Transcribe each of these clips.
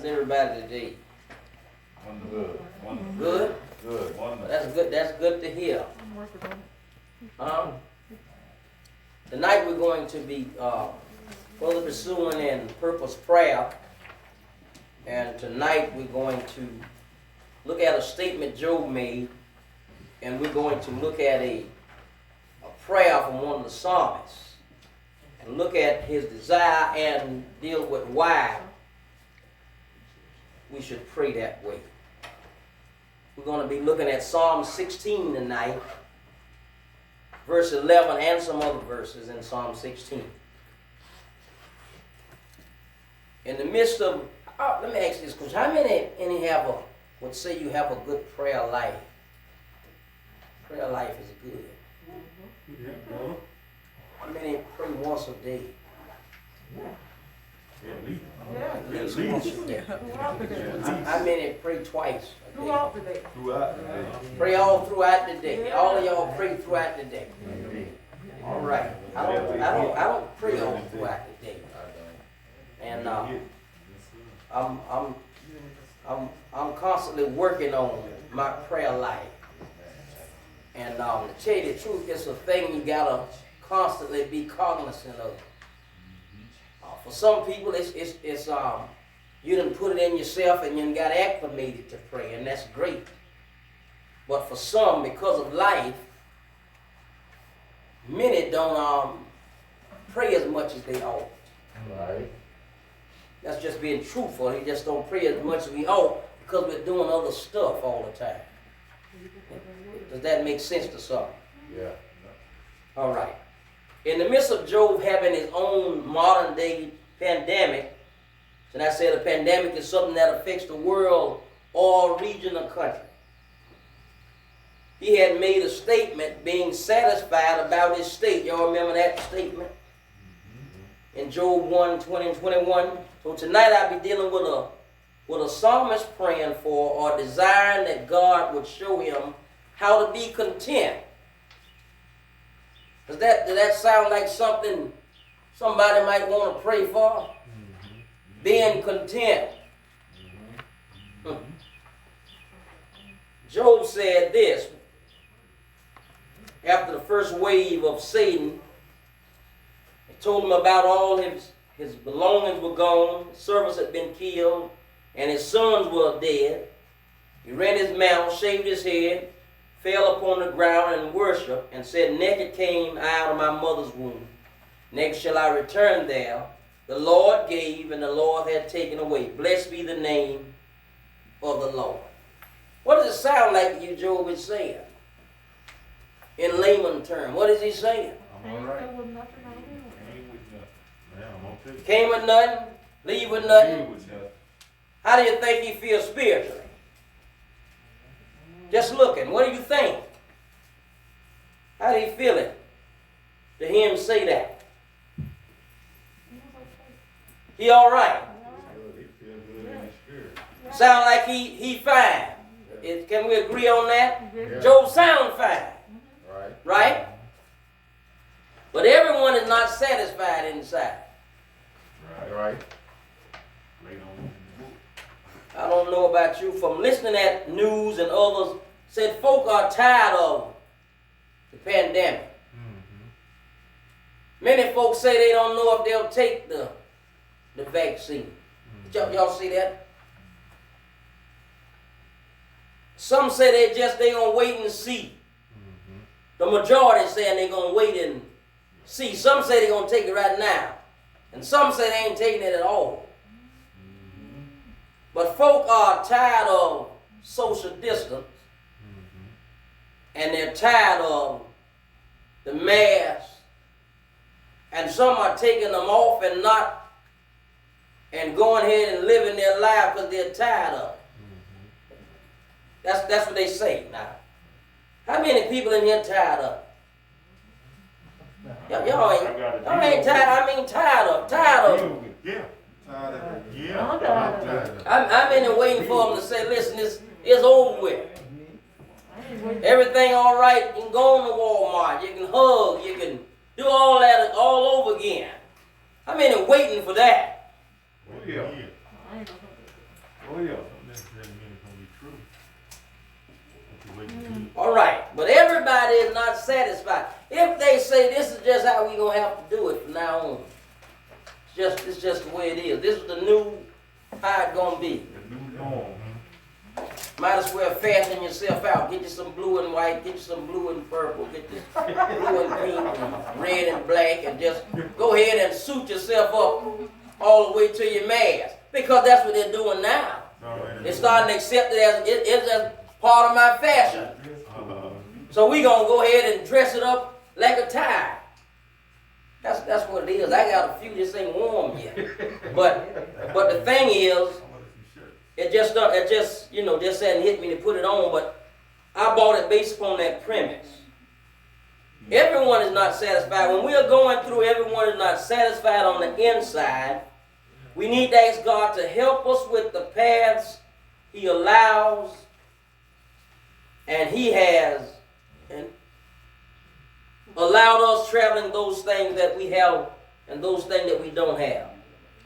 How's everybody today? Good. Good? Good. That's good. That's good to hear. Tonight we're going to be further pursuing in purpose prayer. And tonight we're going to look at a statement Job made. And we're going to look at a prayer from one of the psalmists. And look at his desire and deal with why we should pray that way. We're going to be looking at Psalm 16 tonight, verse 11, and some other verses in Psalm 16. In the midst of, let me ask this question: how many would say you have a good prayer life? Prayer life is good. How many pray once a day? At least once a day. How many pray twice a day? Throughout the day. Pray all throughout the day. All of y'all pray throughout the day. All right. I don't pray all throughout the day. And I'm constantly working on my prayer life. And to tell you the truth, it's a thing you gotta constantly be cognizant of. For some people, it's you done put it in yourself and you done got acclimated to pray, and that's great. But for some, because of life, many don't pray as much as they ought. Right. That's just being truthful. They just don't pray as much as we ought because we're doing other stuff all the time. Does that make sense to some? Yeah. All right. In the midst of Job having his own modern day pandemic, and I said a pandemic is something that affects the world or region or country, he had made a statement being satisfied about his state. Y'all remember that statement? In Job 1, 20 and 21. So tonight I'll be dealing with a psalmist praying for or desiring that God would show him how to be content. Does that sound like something somebody might want to pray for? Being content. Job said this after the first wave of Satan. He told him about all his belongings were gone, his servants had been killed, and his sons were dead. He rent his mantle, shaved his head, fell upon the ground and worshiped, and said, "Naked came I out of my mother's womb. Next shall I return there. The Lord gave, and the Lord had taken away. Blessed be the name of the Lord." What does it sound like to you Job is saying? In layman terms, what is he saying? I'm all right. Came with nothing, leave with nothing. How do you think he feels spiritually? Just looking, what do you think? How do you feel it to hear him say that? He all right? Sound like he fine. Can we agree on that? Yeah. Job sound fine. Right. Right? But everyone is not satisfied inside. Right. I don't know about you. From listening at news and others, said folk are tired of the pandemic. Many folks say they don't know if they'll take the vaccine. Y'all see that? Some say they gonna wait and see. The majority saying they're gonna wait and see. Some say they're gonna take it right now. And some say they ain't taking it at all. But folk are tired of social distance. And they're tired of the mask. And some are taking them off and going ahead and living their life because they're tired of it. That's what they say now. How many people in here tired of it? Y'all ain't tired. I mean tired of it. Yeah. Tired of it. Yeah. I'm tired of it. I'm in there waiting for them to say, listen, it's over with. Everything all right. You can go on to Walmart. You can hug. You can do all that all over again. I'm in there waiting for that. Yeah. Oh, yeah. Don't necessarily mean it's going to be true. That's the way you do it. All right, but everybody is not satisfied. If they say this is just how we gonna have to do it from now on, it's just the way it is. This is the new how it gonna be. The new norm. Might as well fashion yourself out. Get you some blue and white, get you some blue and purple, get you blue and pink and red and black, and just go ahead and suit yourself up all the way to your mask. Because that's what they're doing now. They're starting to accept it as it's just part of my fashion. So we gonna go ahead and dress it up like a tie. That's what it is. I got a few just ain't warm yet. But the thing is, it just hadn't hit me to put it on, but I bought it based upon that premise. Everyone is not satisfied. When we are going through, everyone is not satisfied on the inside. We need to ask God to help us with the paths He allows and He has allowed us traveling those things that we have and those things that we don't have.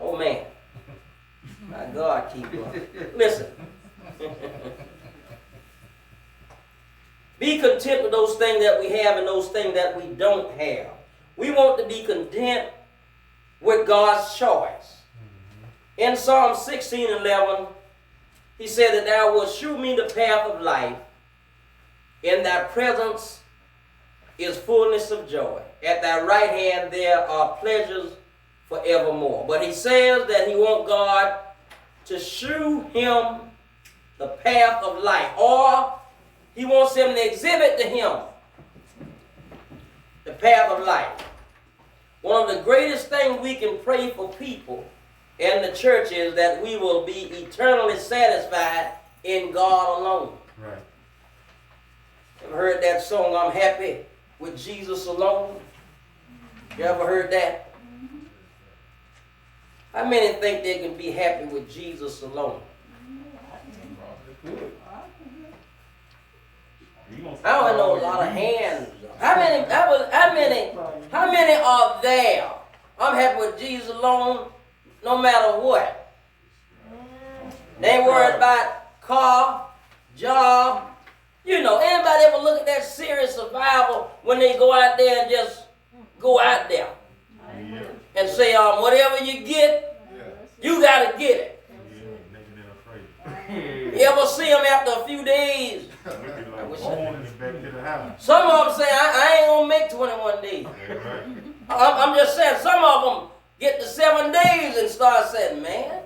Oh man. My God, keep going. Listen. Be content with those things that we have and those things that we don't have. We want to be content with God's choice. In Psalm 16:11, He said that Thou wilt shew me the path of life. In Thy presence is fullness of joy. At Thy right hand there are pleasures forevermore. But He says that He wants God to shew Him the path of life, or He wants Him to exhibit to Him the path of life. One of the greatest things we can pray for people in the church is that we will be eternally satisfied in God alone. Right. Ever heard that song, I'm happy with Jesus alone? You ever heard that? How many think they can be happy with Jesus alone? I don't know a lot of hands. How many are there? I'm happy with Jesus alone no matter what. They ain't worried about car, job. You know, anybody ever look at that serious survival when they go out there and just go out there and say, whatever you get, you got to get it. You ever see them after a few days? Some of them say, I ain't going to make 21 days. I'm just saying, some of them get to 7 days and start saying, man,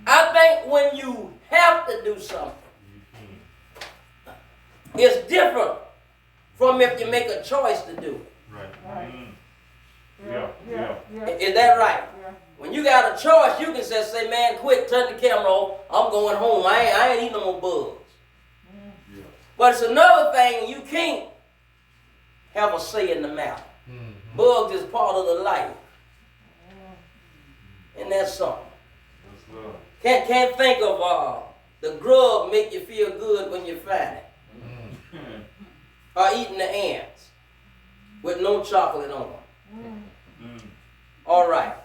I think when you have to do something, it's different from if you make a choice to do it. Right. Yeah. Is that right? Yeah. When you got a choice, you can just say, man, quit, turn the camera off. I'm going home. I ain't eating no more bugs. Yeah. But it's another thing, you can't have a say in the matter. Mm-hmm. Bugs is part of the life. And that's something. Can't think of the grub make you feel good when you find it. Mm-hmm. Or eating the ants with no chocolate on them. Mm-hmm. All right.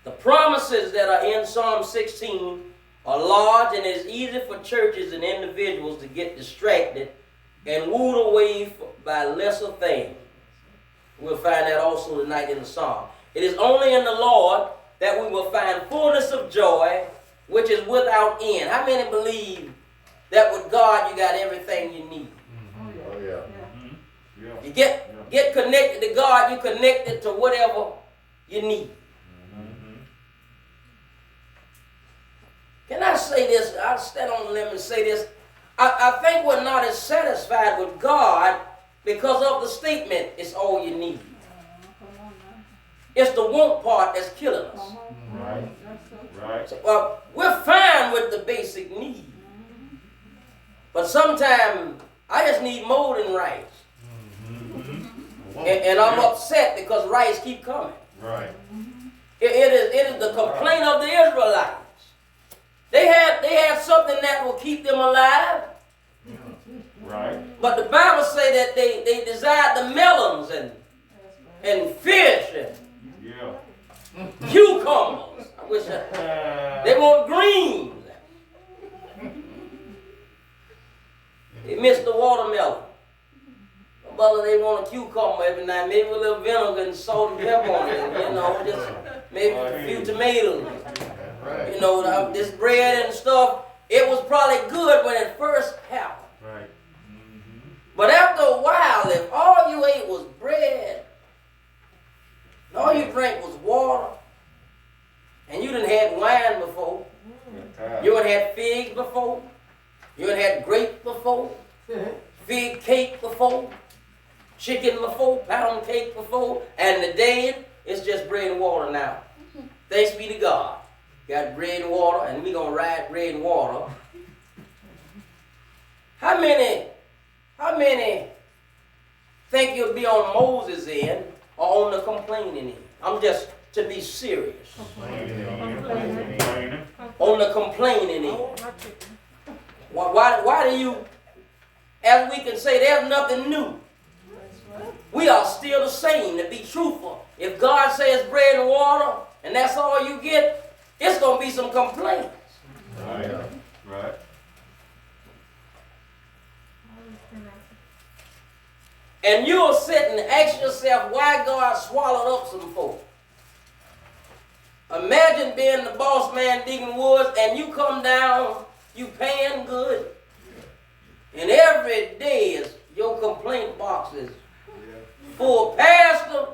The promises that are in Psalm 16 are large, and it's easy for churches and individuals to get distracted and wooed away by lesser things. We'll find that also tonight in the Psalm. It is only in the Lord that we will find fullness of joy, which is without end. How many believe that with God you got everything you need? Mm-hmm. Oh, yeah. Mm-hmm. Yeah. You get connected to God, you connected to whatever you need. Mm-hmm. Can I say this? I'll stand on the limb and say this. I think we're not as satisfied with God because of the statement, it's all you need. It's the want part that's killing us. Right. So, we're fine with the basic need. But sometimes I just need more than rice. Mm-hmm. And I'm upset because rice keep coming. Right. It is the complaint of the Israelites. They had something that will keep them alive. Right. But the Bible say that they desired the melons and fish and cucumbers. I wish they want greens. They miss the watermelon. Brother, they want a cucumber every night, maybe a little vinegar and salt and pepper on it, you know, just maybe a few tomatoes. You know, this bread and stuff, it was probably good when it first happened. Right. But after a while, if all you ate was bread, and all you drank was water, and you done had wine before, you done had figs before, you done had grapes before, fig cake before, chicken before, pound cake before, and today it's just bread and water now. Thanks be to God. Got bread and water, and we're going to ride bread and water. How many think you'll be on Moses' end or on the complaining end? I'm just to be serious. On the complaining end. Why do you, as we can say, there's nothing new. We are still the same, to be truthful. If God says bread and water, and that's all you get, it's going to be some complaints. Right. Right. And you'll sit and ask yourself why God swallowed up some folk. Imagine being the boss man digging woods and you come down, you paying good, and every day is your complaint box is full. Pastor,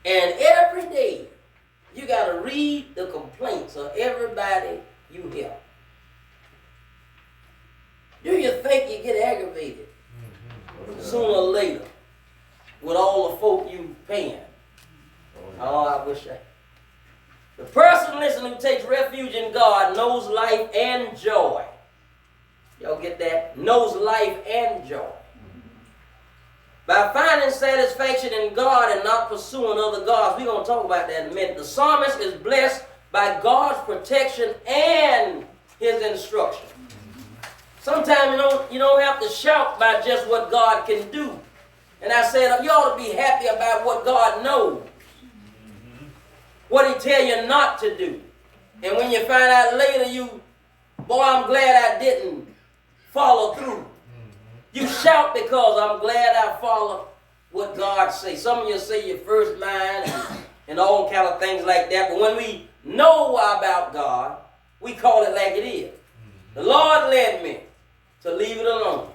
and every day you got to read the complaints of everybody you help. Do you think you get aggravated sooner or later with all the folk you paying? Oh, I wish I. The person, listen, who takes refuge in God knows life and joy. Y'all get that? Knows life and joy. By finding satisfaction in God and not pursuing other gods. We're going to talk about that in a minute. The psalmist is blessed by God's protection and his instruction. Sometimes you don't have to shout by just what God can do. And I said, you ought to be happy about what God knows. What he tell you not to do. And when you find out later, boy, I'm glad I didn't follow through. You shout because I'm glad I followed what God says. Some of you say your first mind and all kind of things like that. But when we know about God, we call it like it is. The Lord led me to leave it alone.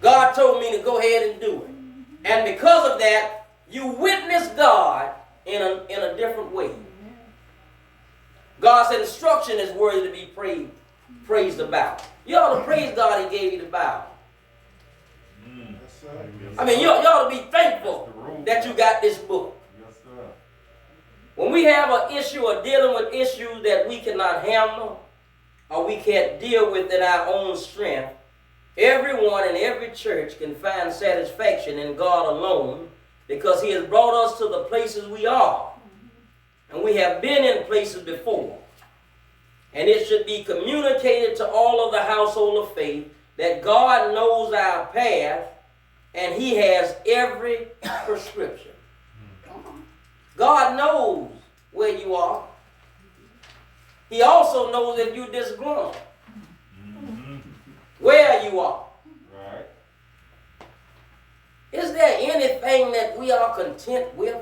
God told me to go ahead and do it. And because of that, you witness God in a different way. God's instruction is worthy to be praised about. You ought to praise God he gave you the Bible. I mean, you ought to be thankful that you got this book. When we have an issue or dealing with issues that we cannot handle or we can't deal with in our own strength, everyone in every church can find satisfaction in God alone because he has brought us to the places we are. And we have been in places before. And it should be communicated to all of the household of faith that God knows our path and he has every prescription. God knows where you are. He also knows if you're disgruntled. Where you are. Right. Is there anything that we are content with?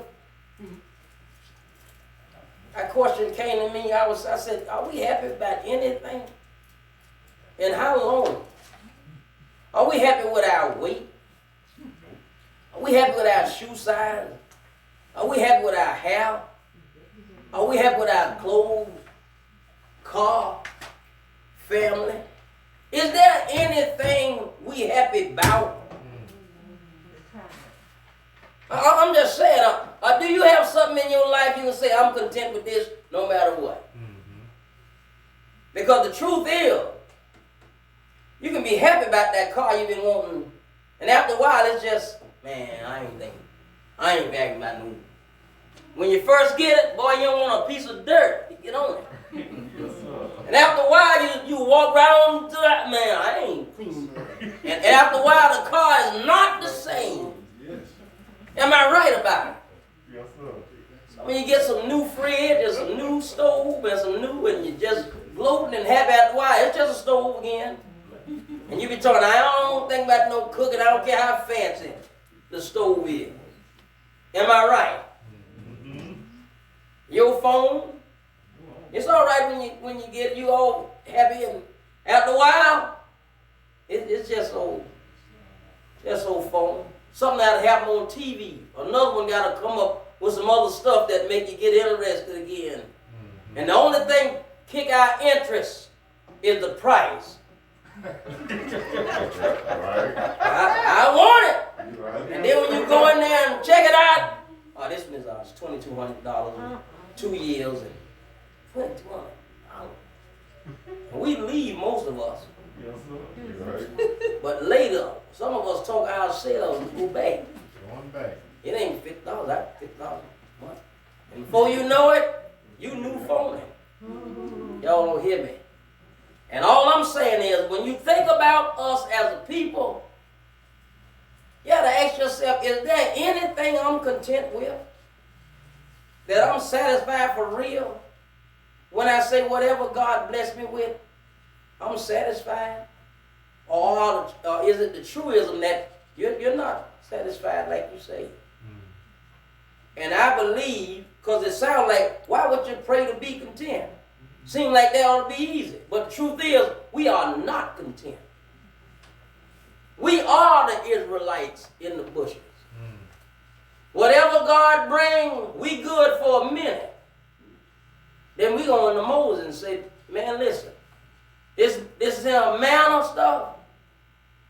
A question came to me. I said, are we happy about anything? And how long? Are we happy with our weight? Are we happy with our shoe size? Are we happy with our hair? Are we happy with our clothes, car, family? Is there anything we happy about? I'm just saying, do you have something in your life you can say, I'm content with this no matter what? Because the truth is, you can be happy about that car you've been wanting, and after a while it's just, man, I ain't bragging about no. When you first get it, boy, you don't want a piece of dirt. You get on it. And after a while, you walk around to that, man, I ain't clean. And after a while, the car is not the same. Am I right about it? Yes, sir. I mean, you get some new fridge and some new stove and some new, and you just gloating and happy after a while. It's just a stove again. And you be talking, I don't think about no cooking. I don't care how fancy the stove is. Am I right? Mm-hmm. Your phone, it's all right when you get you all happy, and after a while, it's just old phone. Something that'll happen on TV. Another one got to come up with some other stuff that make you get interested again. Mm-hmm. And the only thing kick our interest is the price. Right. I want it. You right. And then when you go in there and check it out, oh, this one is $2,200, 2 years, and $2,200. And we leave, most of us. Yes, sir. You right. But later, some of us talk ourselves and go back. Going back. It ain't $50, that's $50 a month. And before you know it, you new phone. Y'all don't hear me. And all I'm saying is, when you think about us as a people, you have to ask yourself, is there anything I'm content with? That I'm satisfied for real? When I say whatever God blessed me with, I'm satisfied? Or is it the truism that you're not satisfied like you say? And I believe, because it sounds like, why would you pray to be content? Seems like that ought to be easy. But the truth is, we are not content. We are the Israelites in the bushes. Whatever God bring, we good for a minute. Then we go into Moses and say, man, listen, this is a manna stuff.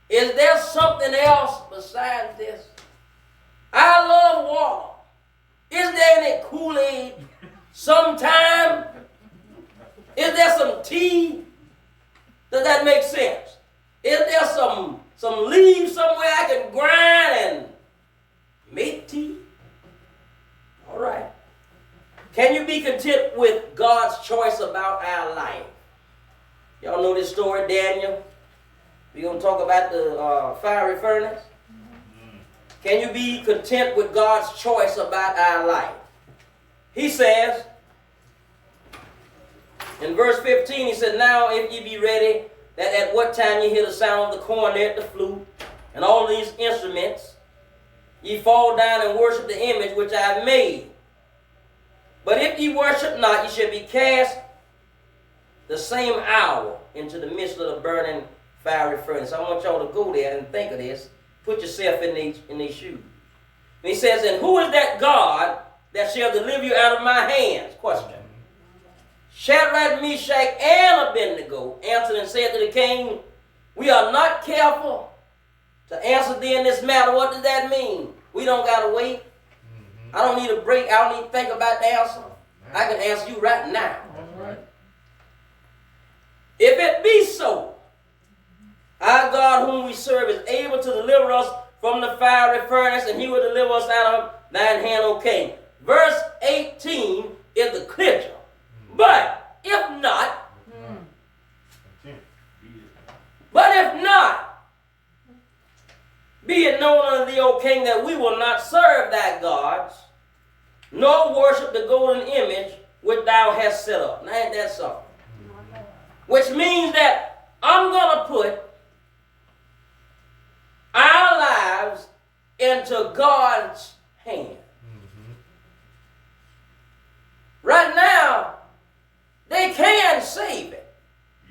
Is there something else besides this? I love water. Is there any Kool-Aid sometime? Is there some tea? Does that make sense? Is there some leaves somewhere I can grind and make tea? All right. Can you be content with God's choice about our life? Y'all know this story, Daniel? We're going to talk about the fiery furnace. Can you be content with God's choice about our life? He says, in verse 15, he said, now if ye be ready, that at what time ye hear the sound of the cornet, the flute, and all these instruments, ye fall down and worship the image which I have made. But if ye worship not, ye shall be cast the same hour into the midst of the burning fiery furnace. I want y'all to go there and think of this. Put yourself in these shoes. And he says, and who is that God that shall deliver you out of my hands? Question. Shadrach, Meshach, and Abednego answered and said to the king, we are not careful to answer thee in this matter. What does that mean? We don't got to wait. I don't need a break. I don't need to think about the answer. I can answer you right now. That's right. If it be so, our God whom we serve is able to deliver us from the fiery furnace, and he will deliver us out of thine hand, O king. Verse 18 is the clincher. But if not, be it known unto thee, O king, that we will not serve thy gods, nor worship the golden image which thou hast set up. Now ain't that something? Which means that I'm going to put our lives into God's hand. Right now, they can save it.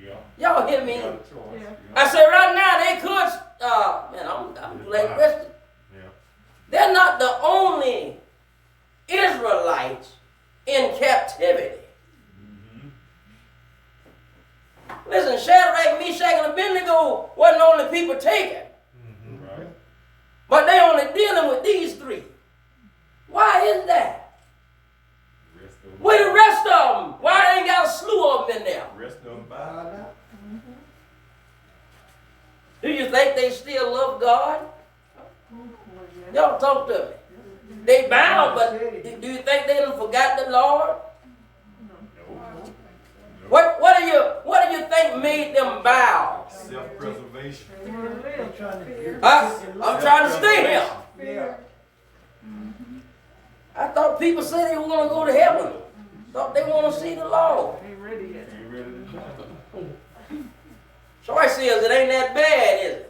Yeah. Y'all hear me? You got a choice. Yeah. I said right now they could, I'm like Western. Yeah. They're not the only Israelites in captivity. Listen, Shadrach, Meshach, and Abednego wasn't only people taken. Right. But they only dealing with these three. Why is that? Where the rest of them? Why ain't got a slew of them in there? Rest of them bowed out. Do you think they still love God? Y'all talk to me. They bound, but do you think they done forgot the Lord? What do you think made them bow? Self-preservation. I'm trying to stay here. Yeah. I thought people said they were going to go to heaven. Thought they want to see the Lord. Ain't ready yet. Ain't ready to jump. Troy says it ain't that bad, is it?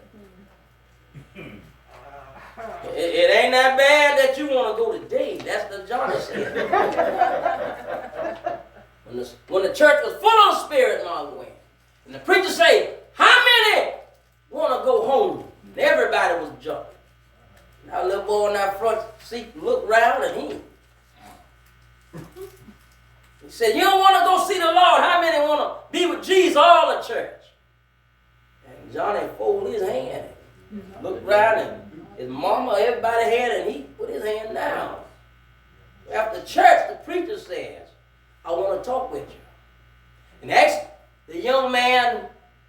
It ain't that bad that you want to go today. That's the Johnny said. When the church was full of the Spirit, Mark went. And the preacher said, how many want to go home? And everybody was jumping. Now, little boy in that front seat looked around and he said, you don't want to go see the Lord. How many want to be with Jesus, all the church? And Johnny folded his hand, looked around, and his mama, everybody had it, and he put his hand down. After church, the preacher says, I want to talk with you. And asked the young man,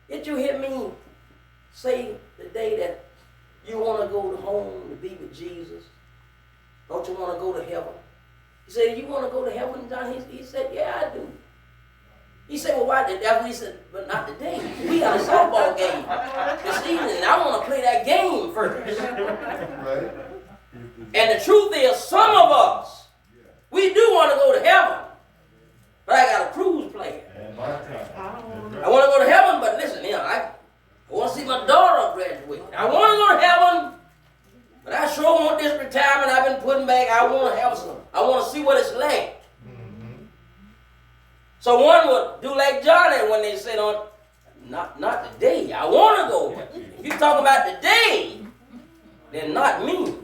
did you hear me say today that you want to go to home to be with Jesus? Don't you want to go to heaven? He said, you want to go to heaven, John? He said, yeah, I do. He said, well, why did that? He said, but not today. We got a softball game this evening, and I want to play that game first. Right. And the truth is, some of us, we do want to go to heaven, but I got a cruise plan. And my time. I want to go to heaven, but listen, I want to see my daughter graduate. I want to go to heaven, but I sure want this retirement I've been putting back. I want to have some. I want to see what it's like. So one would do like Johnny when they said, not today. I want to go. But if you talk about today, then not me.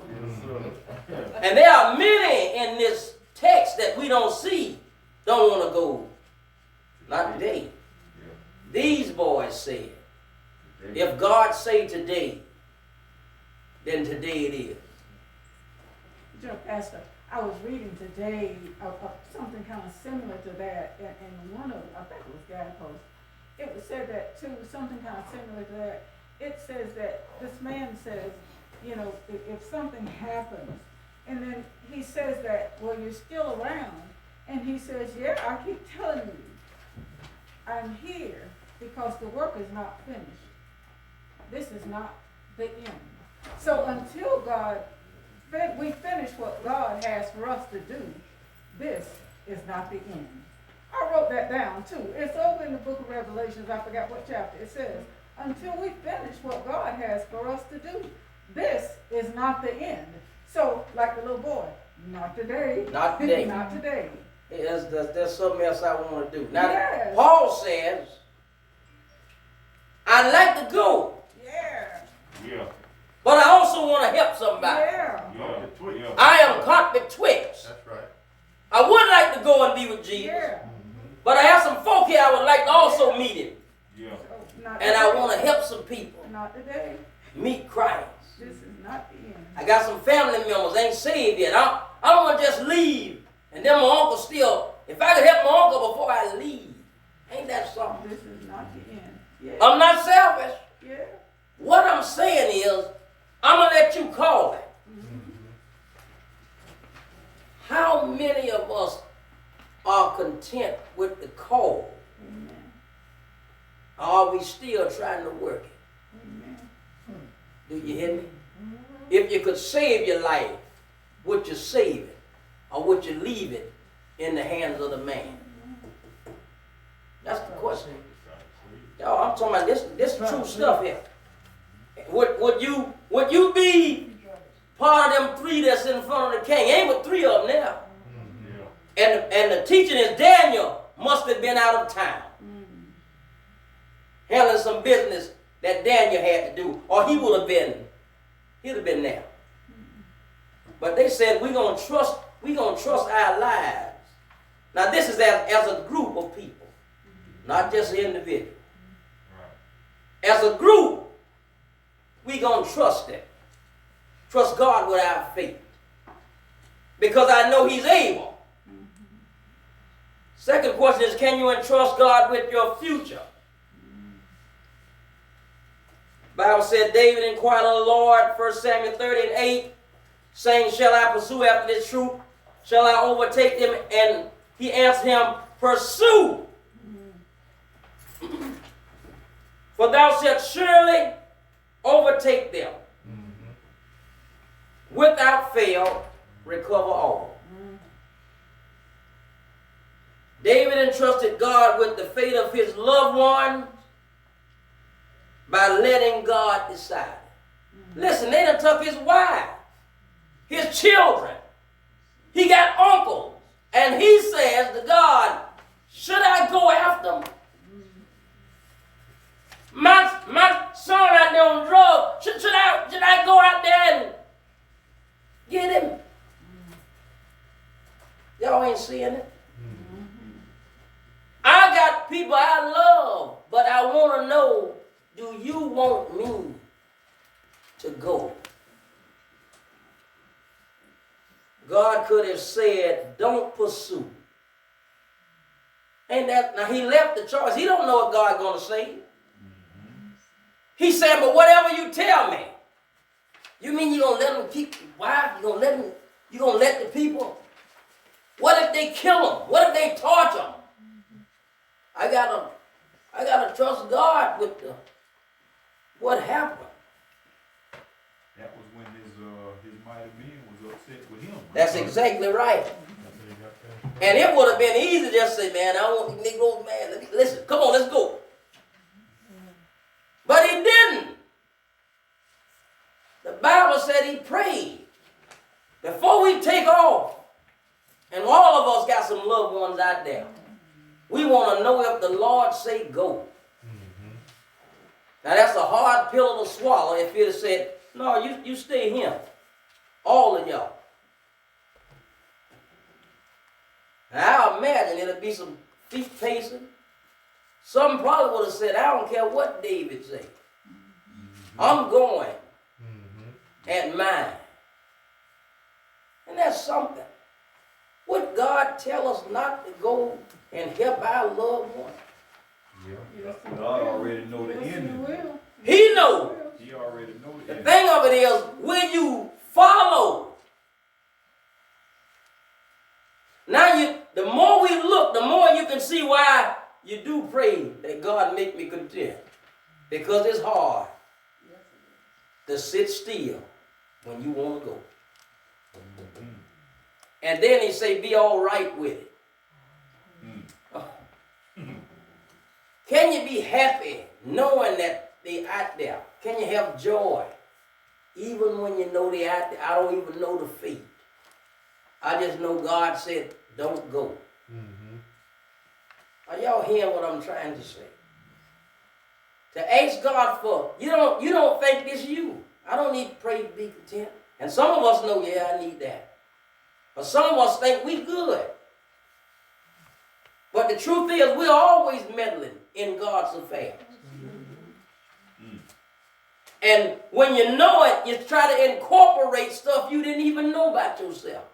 And there are many in this text that we don't see, don't want to go. Not today. These boys said, if God say today, then today it is. You know, Pastor, I was reading today something kind of similar to that, and one of, I think it was Guidepost, it was said that too, something kind of similar to that. It says that this man says, you know, if something happens, and then he says that, well, you're still around, and he says, yeah, I keep telling you, I'm here because the work is not finished. This is not the end. So until we finish what God has for us to do, this is not the end. I wrote that down too. It's over in the book of Revelations. I forgot what chapter. It says, until we finish what God has for us to do, this is not the end. So, like the little boy, not today. Not today. Not today. There's something else I want to do. Now, Yes. Paul says, I'd like to go, Yeah. Yeah. but I also want to help somebody. Yeah. Yeah. I am caught betwixt. That's right. I would like to go and be with Jesus, Yeah. but I have some folk here I would like to also meet him. Yeah. So, not And I today. want to help some people Not today. meet Christ. This is not the end. I got some family members ain't saved yet. I don't want to just leave. And then my uncle still, if I could help my uncle before I leave, ain't that something? This is not the end. Yeah. I'm not selfish. Yeah. What I'm saying is, I'm going to let you call it. How many of us are content with the call? Amen. Or are we still trying to work it? Amen. Do you hear me? If you could save your life, would you save it? Or would you leave it in the hands of the man? That's the question. Y'all, I'm talking about this true stuff here. Would you be part of them three that's in front of the king? Ain't but three of them now. And the teaching is Daniel must have been out of town. Handling some business that Daniel had to do. Or he'd have been there. But they said we're gonna trust our lives. Now this is as a group of people, not just an individual. As a group, we're gonna trust them. Trust God with our faith. Because I know He's able. Second question is, can you entrust God with your future? Bible said David inquired of the Lord, 1 Samuel 30:8, saying, shall I pursue after this troop? Shall I overtake them? And he answered him, pursue. For thou shalt surely overtake them. Without fail, recover all. David entrusted God with the fate of his loved ones by letting God decide. Listen, they done took his wife, his children. He got uncles. And he says to God, should I go after them? My son out there on drugs. Should I go out there and get him? Y'all ain't seeing it? I got people I love, but I want to know, do you want me to go? God could have said, don't pursue. Ain't that, now he left the choice. He don't know what God's going to say. He said, but whatever you tell me, you mean you're going to let them keep the wife? You're going to let the people? What if they kill them? What if they torture them? I gotta trust God with what happened. That was when his mighty men was upset with him. That's exactly right. And it would have been easy to just say, man, I don't want these Negroes, man. Listen, come on, let's go. But he didn't. The Bible said he prayed. Before we take off, and all of us got some loved ones out there, we want to know if the Lord say go. Now that's a hard pill to swallow if he'd have said, no, you stay here. All of y'all. Now I imagine it'll be some feet pacing. Some probably would have said, I don't care what David said. I'm going at mine. And that's something. Would God tell us not to go and help our loved ones? Yeah. God already know the ending. He knows. He already know the ending. The thing of it is, will you follow? Now, the more we look, the more you can see why you do pray that God make me content. Because it's hard to sit still when you want to go. And then he say, be all right with it. Can you be happy knowing that they out there? Can you have joy even when you know they out there? I don't even know the fate. I just know God said, don't go. Are y'all hearing what I'm trying to say? To ask God for, you don't think this you. I don't need to pray to be content. And some of us know, yeah, I need that. But some of us think we good. But the truth is, we're always meddling in God's affairs. And when you know it, you try to incorporate stuff you didn't even know about yourself.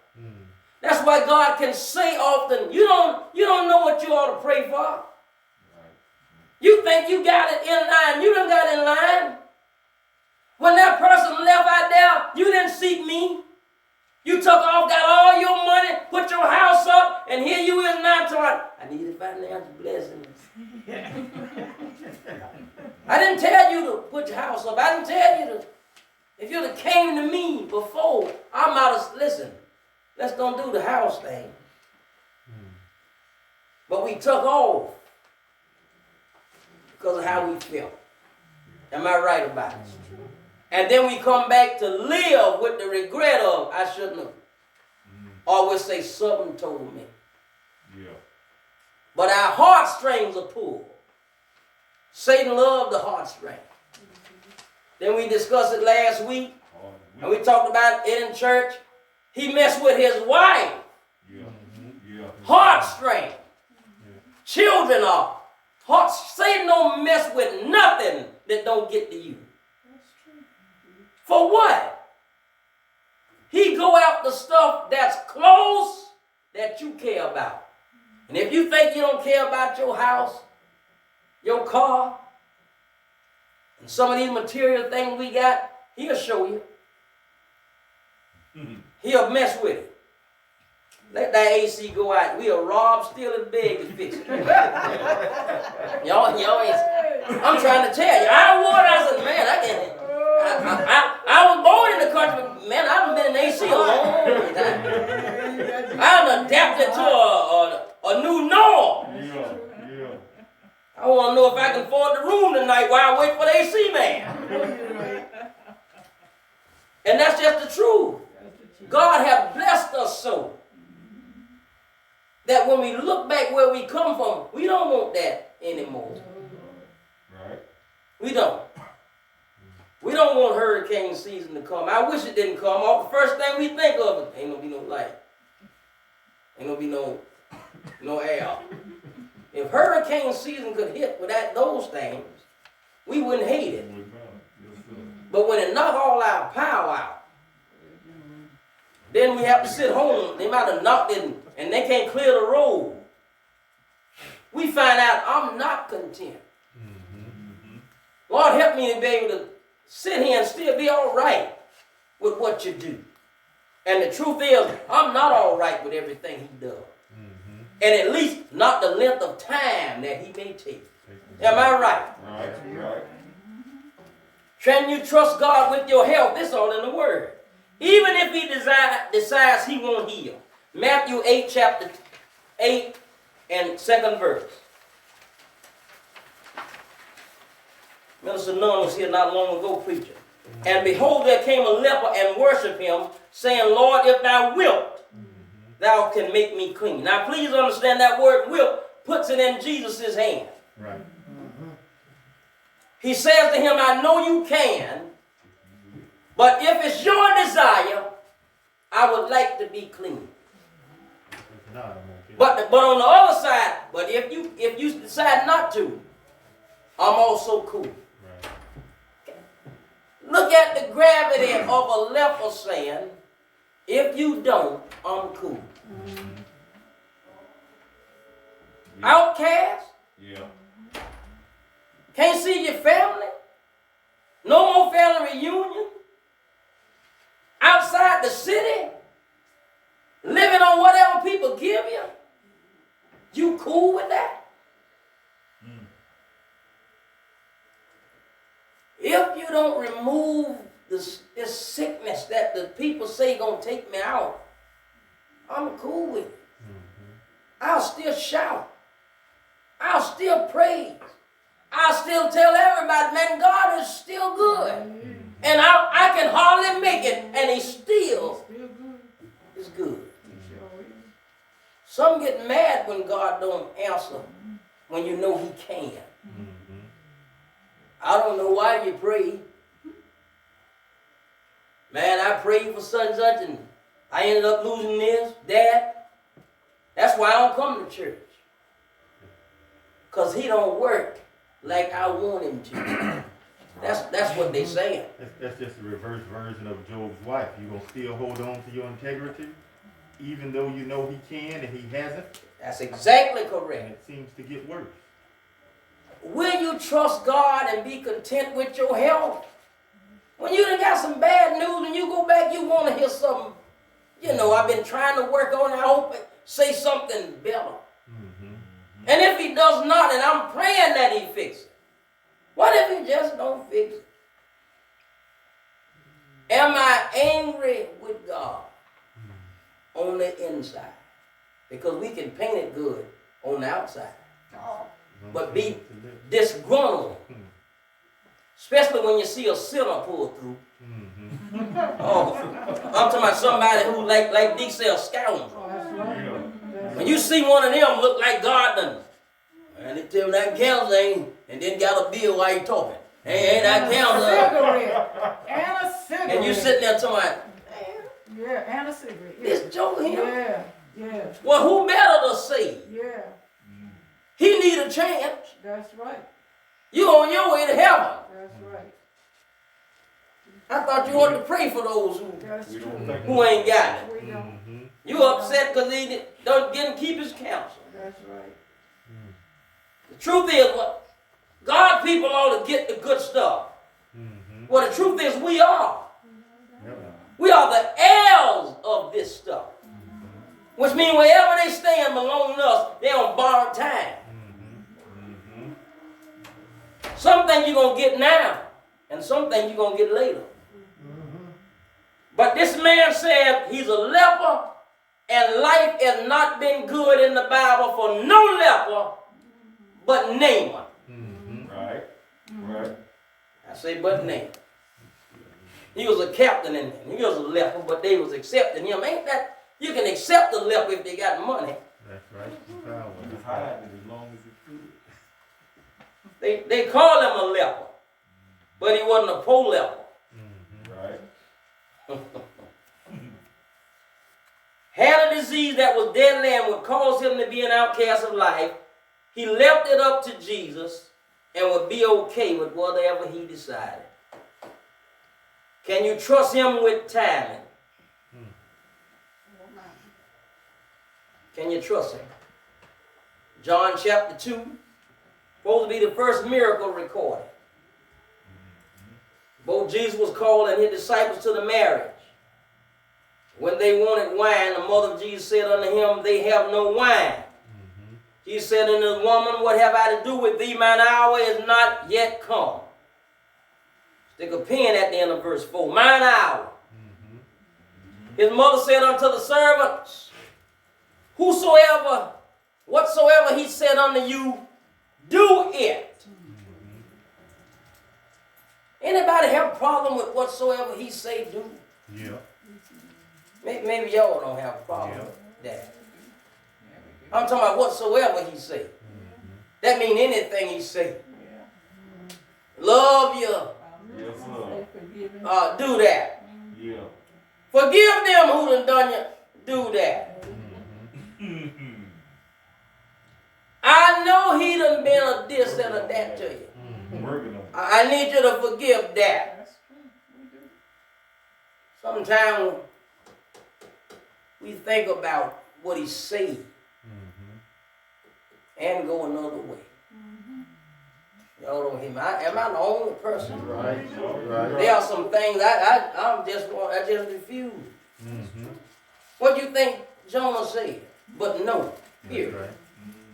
That's why God can say often, you don't know what you ought to pray for. You think you got it in line. You done got in line. When that person left out there, you didn't seek me. You took off, got all your money, put your house up, and here you is now talking, I need a financial blessing. I didn't tell you to put your house up. I didn't tell you to. If you'd have came to me before, I might have, listen, let's don't do the house thing. But we took off because of how we felt. Am I right about it? And then we come back to live with the regret of, I shouldn't have. Or we'll say, something told me. Yeah. But our heartstrings are pulled. Satan loved the heartstrings. Then we discussed it last week. And we talked about it in church. He messed with his wife. Yeah. Heartstring. Children are. Satan don't mess with nothing that don't get to you. For what? He go after stuff that's close that you care about. And if you think you don't care about your house, your car, and some of these material things we got, he'll show you. He'll mess with it. Let that AC go out. We'll rob, steal, and beg and fix it. y'all ain't. I'm trying to tell you. I said, man, I can't. I was born in the country, but man, I haven't been in AC a long time. I done adapted to a new norm. Yeah. I want to know if I can afford the room tonight while I wait for the AC man. And that's just the truth. God has blessed us so that when we look back where we come from, we don't want that anymore. Right. We don't. We don't want hurricane season to come. I wish it didn't come. All the first thing we think of is ain't gonna be no light. Ain't gonna be no air. If hurricane season could hit without those things, we wouldn't hate it. But when it knock all our power out, then we have to sit home. They might have knocked it and they can't clear the road. We find out I'm not content. Lord, help me to be able to sit here and still be all right with what you do. And the truth is, I'm not all right with everything he does. And at least not the length of time that he may take. Am I right? Right. Can you trust God with your health? This is all in the Word. Even if he decides he won't heal. Matthew 8, chapter 8 and 2nd verse. Minister Nunn was here not long ago preaching. And behold, there came a leper and worshiped him, saying, Lord, if thou wilt, thou can make me clean. Now please understand that word wilt puts it in Jesus' hand. Right. He says to him, I know you can, but if it's your desire, I would like to be clean. But on the other side, but if you decide not to, I'm also cool. Right. Look at the gravity of a leper saying, if you don't, I'm cool. Outcast? Yeah. Can't see your family? No more family reunion? Outside the city? Living on whatever people give you? You cool with that? If you don't remove this sickness that the people say gonna take me out, I'm cool with it. I'll still shout. I'll still praise. I'll still tell everybody, man, God is still good. And I can hardly make it, and he still is good. Some get mad when God don't answer, when you know he can. I don't know why you pray. Man, I prayed for such and such, and I ended up losing this, that. That's why I don't come to church. Because he don't work like I want him to. That's what they saying. That's just a reverse version of Job's wife. You gonna still hold on to your integrity, even though you know he can and he hasn't? That's exactly And correct. it seems to get worse. Will you trust God and be content with your health? When you done got some bad news and you go back, you want to hear something. You know, I've been trying to work on it. I hope it say something better. And if he does not, and I'm praying that he fixes it, what if he just don't fix it? Am I angry with God on the inside? Because we can paint it good on the outside. But be disgruntled. Especially when you see a sinner pull through. Oh, I'm talking about somebody who, like Dick said, a scoundrel. When you see one of them look like God done, and they tell me that counts ain't, and then got a bill while you talking. Hey, ain't that counts? And a cigarette. And you sitting there talking about, yeah, and a cigarette. Yeah. this joke here. Yeah, yeah. Well, who better to say? Yeah, He need a chance. that's right. You on your way to heaven. That's right. I thought you wanted to pray for those That's We true. don't think who ain't got it. We don't. You upset because he didn't keep his counsel. That's right. The truth is, what God people ought to get the good stuff. Well, the truth is, we are. We are the heirs of this stuff. Which means wherever they stand belong to us, they're on borrowed time. Some things you're going to get now, and some things you're going to get later. But this man said he's a leper and life has not been good in the Bible for no leper but Naaman. Right. Right. I say but Naaman. He was a captain and he was a leper, but they was accepting him. Ain't that, you can accept a leper if they got money. That's right. He was hiding as long as he could. They call him a leper, but he wasn't a poor leper. Right. Had a disease that was deadly and would cause him to be an outcast of life. He left it up to Jesus and would be okay with whatever he decided. Can you trust him with timing? Can you trust him? John chapter 2, supposed to be the first miracle recorded. Both Jesus was called and his disciples to the marriage. When they wanted wine, the mother of Jesus said unto him, they have no wine. Jesus said unto the woman, what have I to do with thee? Mine hour is not yet come. Stick a pin at the end of verse 4. Mine hour. His mother said unto the servants, whatsoever he said unto you, do it. Anybody have a problem with whatsoever he say do? Yeah. Maybe y'all don't have a problem with that. I'm talking about whatsoever he say. That means anything he say. Love you. Yes, sir. Do that. Yeah. Forgive them who done you. Do that. I know he done been a this and a that to you. Working on it. I need you to forgive that. Sometimes we think about what he said and go another way. Y'all don't hear me. Am I the only person? Right. There are some things I just refuse. What do you think Jonah said? But no, period. Right.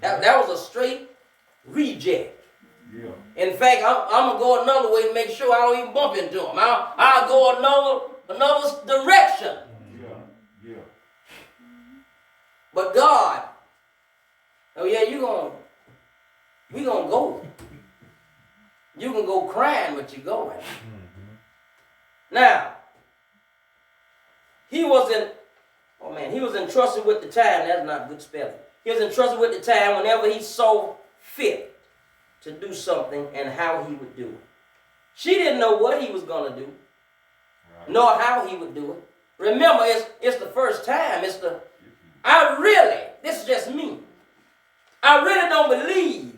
That was a straight reject. Yeah. In fact, I'm gonna go another way to make sure I don't even bump into him. I'll go another direction. Yeah. Yeah. But God, oh yeah, we gonna go. You can go crying, but you're going. Now, he was entrusted with the time. That's not good spelling. He was entrusted with the time whenever he saw fit to do something and how he would do it. She didn't know what he was going to do, nor how he would do it. Remember, it's the first time. This is just me. I really don't believe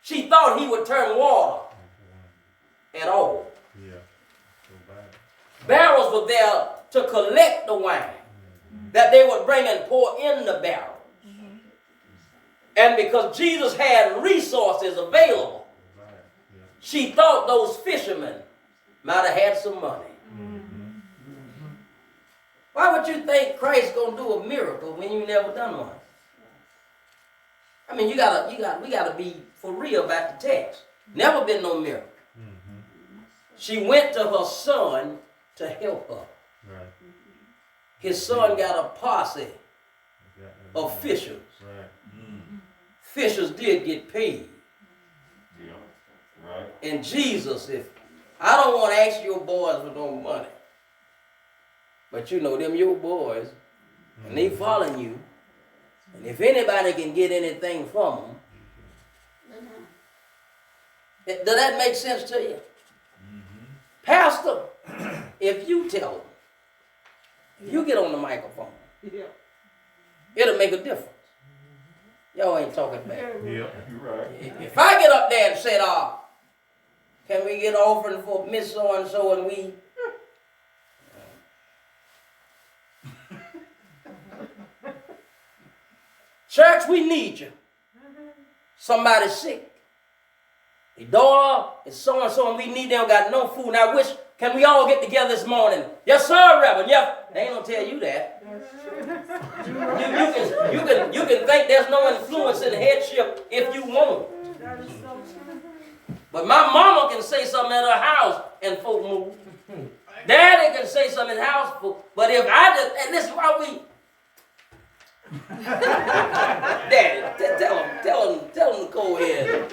she thought he would turn water at all. Yeah. So bad. Barrels were there to collect the wine that they would bring and pour in the barrels. And because Jesus had resources available, she thought those fishermen might have had some money. Why would you think Christ's gonna do a miracle when you never done one? I mean, we gotta be for real about the text. Never been no miracle. She went to her son to help her. Right. His son got a posse of fishers. Right. Fishers did get paid. Yeah. Right. And Jesus, I don't want to ask your boys for no money, but you know them your boys, and they following you. And if anybody can get anything from them, does that make sense to you? Pastor, if you tell them, if you get on the microphone, it'll make a difference. Y'all ain't talking back. Yeah. You're right. If I get up there and say, can we get offering for Miss So-and-so and we... Church, we need you. Somebody's sick. The daughter is so-and-so and we need them, got no food. Now, can we all get together this morning? Yes, sir, Reverend. Yeah. They ain't gonna tell you that. You can think there's no influence in headship if you want. But my mama can say something at her house and folk move. Daddy can say something in the house, but if I just, and this is why Daddy, tell him to go ahead.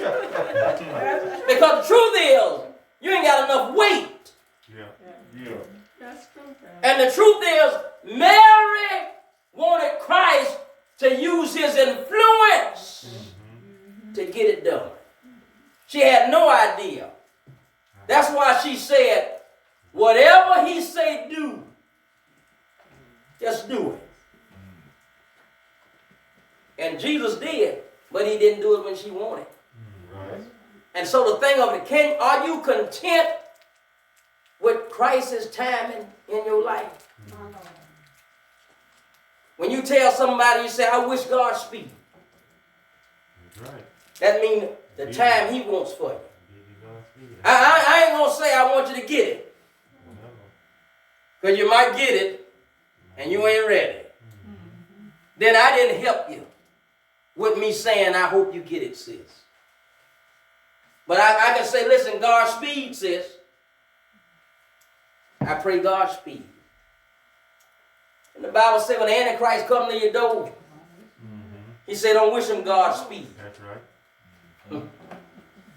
Because the truth is, you ain't got enough weight. Yeah. That's true, Pastor. And the truth is, Mary wanted Christ to use his influence to get it done. She had no idea. That's why she said, whatever he say do, just do it. And Jesus did, but he didn't do it when she wanted. Right. And so the thing of it, are you content with Christ's timing in your life? When you tell somebody, you say, I wish God speed. That's right. That means the time he wants for you. I ain't going to say I want you to get it. Because you might get it and you ain't ready. Then I didn't help you with me saying, I hope you get it, sis. But I can say, listen, God speed, sis. I pray God speed. And the Bible said when the Antichrist come to your door, he said, don't wish him God speed. That's right.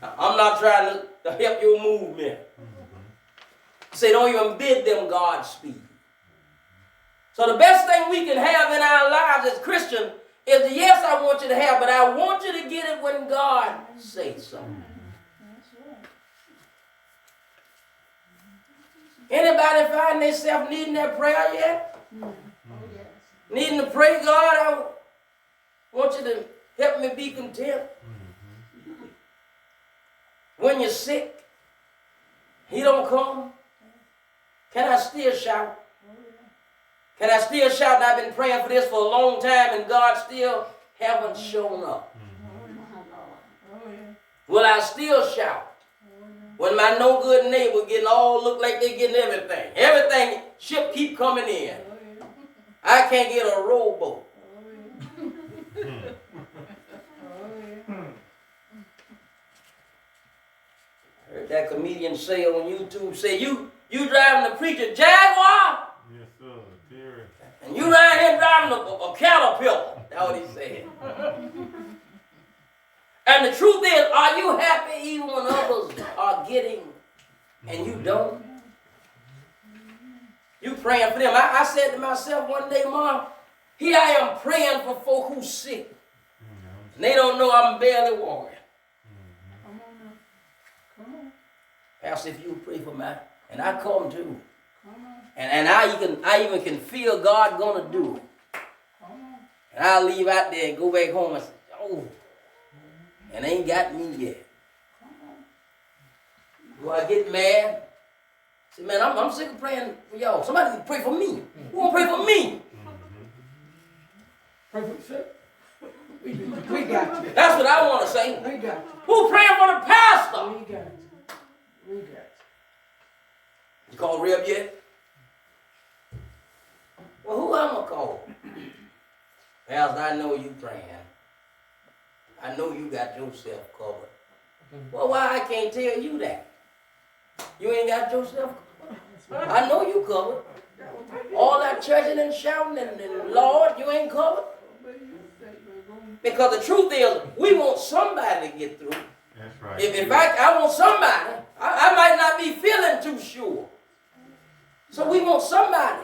I'm not trying to help your movement. Say, don't even bid them Godspeed. So the best thing we can have in our lives as Christians is the yes I want you to have, but I want you to get it when God says so. Anybody find themselves needing that prayer yet? Needing to pray, God, I want you to help me be content. When you're sick, he don't come. Can I still shout? Can I still shout? And I've been praying for this for a long time and God still haven't shown up. Will I still shout? When my no good neighbor look like they getting everything. Everything, ship keep coming in. I can't get a rowboat. I heard that comedian say on YouTube, say, you driving the preacher Jaguar? Yes, sir. Dear. And you right here driving a Caterpillar. That's what he said. And the truth is, are you happy even when others are getting and you don't? You praying for them. I said to myself one day, Mom, here I am praying for folk who's sick. And they don't know I'm barely walking. Pastor, if you pray for me, and I come too. And I even can feel God gonna do it. And I'll leave out there and go back home and say, oh, and ain't got me yet. Do I get mad? Say, man, I'm sick of praying for y'all. Somebody can pray for me. Who won't pray for me? Pray for the sick. We got you. That's what I want to say. We got you. Who praying for the pastor? We got you. We got you. You call Reb yet? Well, who I'm going to call? Pastor, I know you praying. I know you got yourself covered. Well, why I can't tell you that? You ain't got yourself covered. I know you covered. All that churching and shouting and Lord, you ain't covered. Because the truth is, we want somebody to get through. That's right. If in fact I want somebody, I might not be feeling too sure. So we want somebody.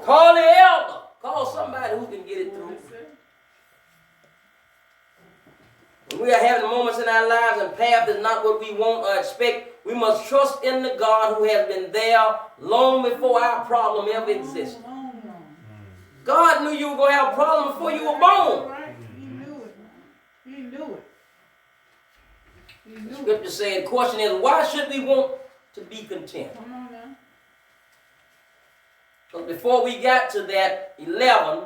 Call the elder. Call somebody who can get it through. When we are having moments in our lives and path is not what we want or expect, we must trust in the God who has been there long before our problem ever existed. God knew you were going to have a problem before you were born. He knew it. He knew it. He knew The it. scripture said, the question is, why should we want to be content? Come on now. Because before we got to that 11,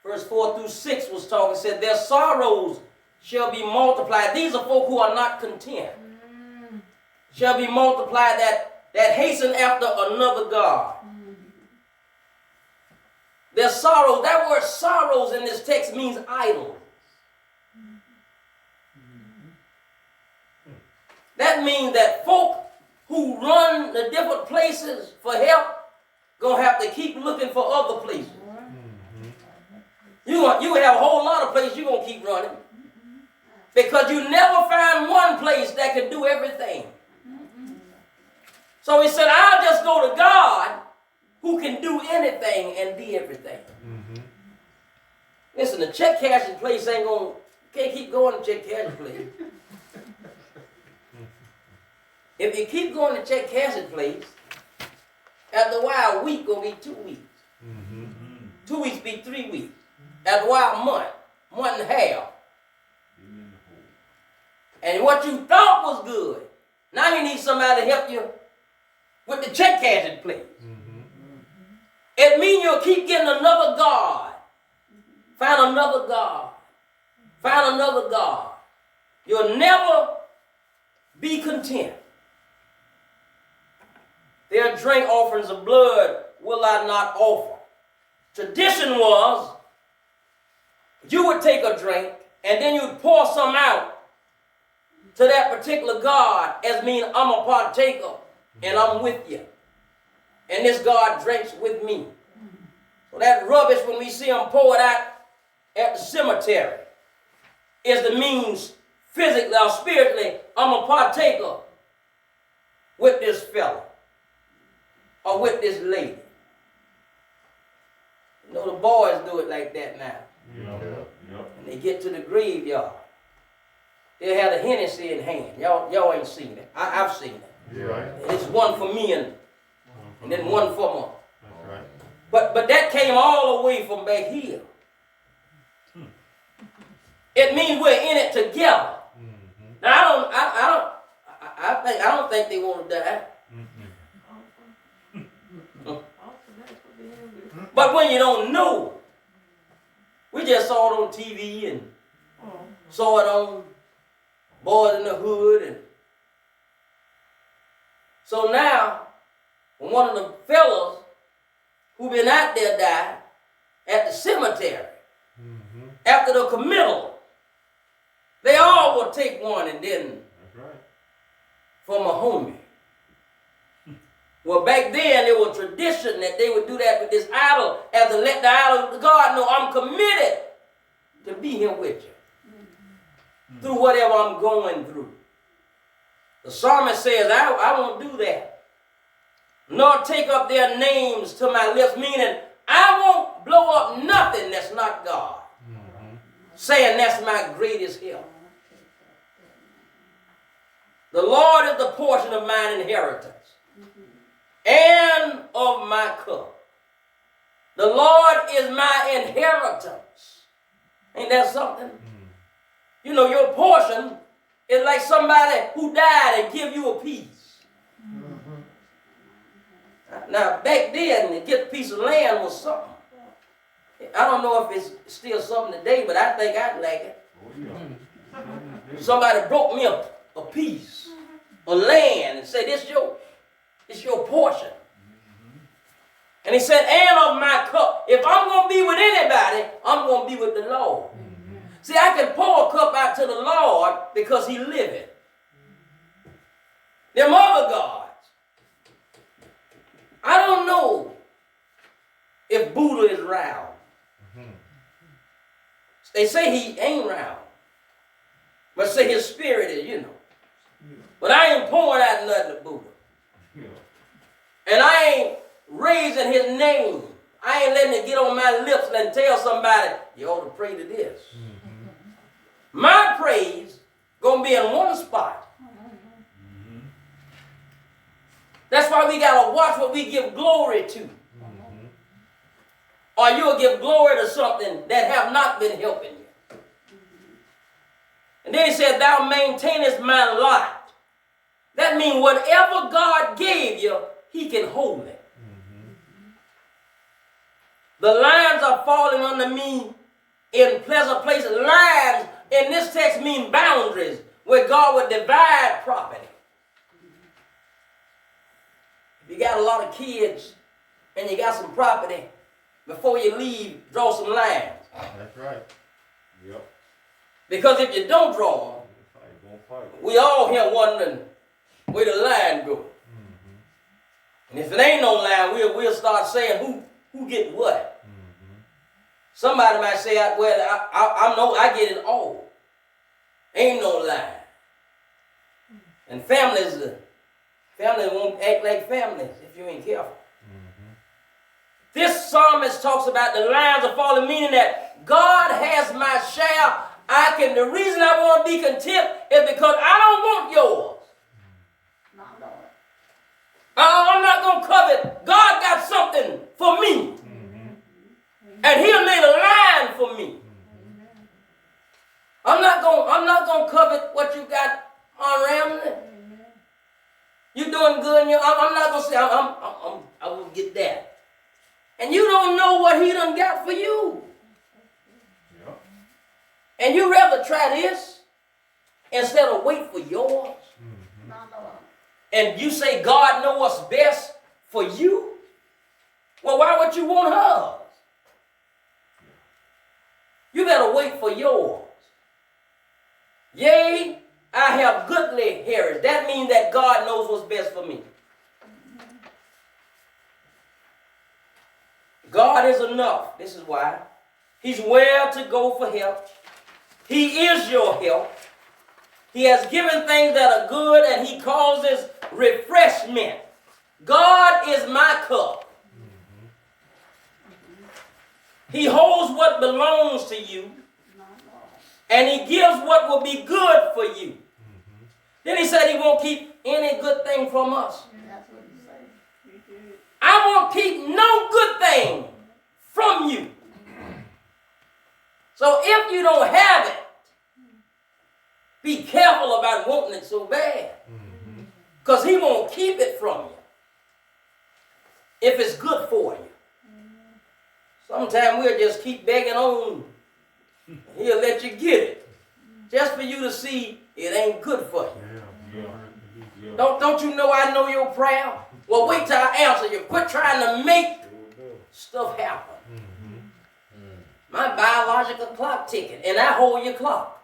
verse 4 through 6 was talking, said, their sorrows shall be multiplied. These are folk who are not content. Shall be multiplied that hasten after another God. Their sorrows, that word sorrows in this text means idols. That means that folk who run the different places for help gonna have to keep looking for other places. You have a whole lot of places you're going to keep running. Because you never find one place that can do everything. So he said, I'll just go to God who can do anything and be everything. Mm-hmm. Listen, the check cashing place can't keep going to check cashing place. If you keep going to check cashing place, after a while, a week gonna be 2 weeks. Mm-hmm. 2 weeks be 3 weeks. After a while, a month and a half. And what you thought was good, now you need somebody to help you with the check cashing place. Mm-hmm. It means you'll keep getting another God. Find another God. Find another God. You'll never be content. Their drink offerings of blood will I not offer. Tradition was you would take a drink and then you'd pour some out to that particular God as mean I'm a partaker and I'm with you. And this God drinks with me. So that rubbish when we see them pour it out at the cemetery is the means physically or spiritually I'm a partaker with this fella or with this lady. You know the boys do it like that now. Yep. When they get to the graveyard, they'll have the Hennessy in hand. Y'all ain't seen it. I've seen it. Yeah. Right. It's one for me and then one for mom. That's right. But that came all the way from back here. It means we're in it together. Mm-hmm. Now I don't think they want to die. Mm-hmm. But when you don't know, we just saw it on TV and saw it on Boys in the Hood, and so now when one of the fellas who been out there died at the cemetery Mm-hmm. after the committal, they all will take one and then That's right. from a homie. Well, back then there was tradition that they would do that with this idol as to let the idol of God know I'm committed to be here with you through whatever I'm going through. The psalmist says, I won't do that, nor take up their names to my lips, meaning I won't blow up nothing that's not God, saying that's my greatest help. The Lord is the portion of mine inheritance and of my cup. The Lord is my inheritance. Ain't that something? You know, your portion is like somebody who died and give you a piece. Now, back then, to get a piece of land was something. I don't know if it's still something today, but I think I'd like it. Somebody broke me a piece of land and said, it's your portion. And he said, and of my cup. If I'm going to be with anybody, I'm going to be with the Lord. See, I can pour a cup out to the Lord because he liveth. Them other gods, I don't know if Buddha is round. They say he ain't round, but say his spirit is, you know. But I ain't pouring out nothing to Buddha. And I ain't raising his name. I ain't letting it get on my lips and tell somebody, you ought to pray to this. My praise gonna be in one spot. That's why we gotta watch what we give glory to. Or you'll give glory to something that have not been helping you. And then he said, thou maintainest my lot. That means whatever God gave you, he can hold it. The lines are falling under me in pleasant places. Lines in this text mean boundaries where God would divide property. If you got a lot of kids and you got some property, before you leave, draw some lines. That's right. Yep. Because if you don't draw them, we all here wondering where the line goes. And if it ain't no line, we'll start saying who get what. Somebody might say, well, I know I get it all. Ain't no lie. And families won't act like families if you ain't careful. This psalmist talks about the lines of falling, meaning that God has my share. The reason I want to be content is because I don't want yours. I'm not going to covet. God got something for me. And he'll lay the line for me. I'm not going to covet what you got on Ramsey. You're doing good. I'm not going to say I will get that. And you don't know what he done got for you. Yep. And you rather try this instead of wait for yours. And you say God knows what's best for you. Well, why would you want hers? You better wait for yours. Yea, I have goodly heritage. That means that God knows what's best for me. God is enough. This is why. He's where to go for help. He is your help. He has given things that are good, and he causes refreshment. God is my cup. He holds what belongs to you, and he gives what will be good for you. Then he said he won't keep any good thing from us. I won't keep no good thing from you. So if you don't have it, be careful about wanting it so bad. Because he won't keep it from you if it's good for you. Sometimes we'll just keep begging on. He'll let you get it. Just for you to see it ain't good for you. Don't you know I know your prayer? Well, wait till I answer you. Quit trying to make stuff happen. My biological clock ticking, and I hold your clock.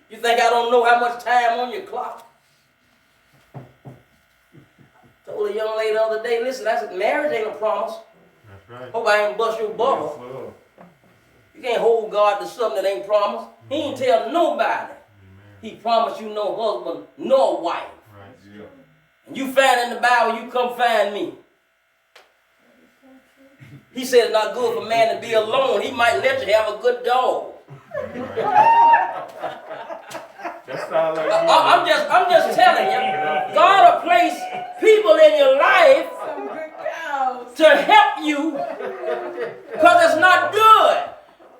You think I don't know how much time on your clock? Told a young lady the other day, listen, I said, marriage ain't a promise. That's right. Hope I ain't bust your bubble. You can't hold God to something that ain't promised. He ain't tell nobody. He promised you no husband, nor wife. Right. Yeah. And you find in the Bible, you come find me. He said it's not good for man to be alone. He might let you have a good dog. That sounds like I'm just telling you, God will place people in your life to help you because it's not good.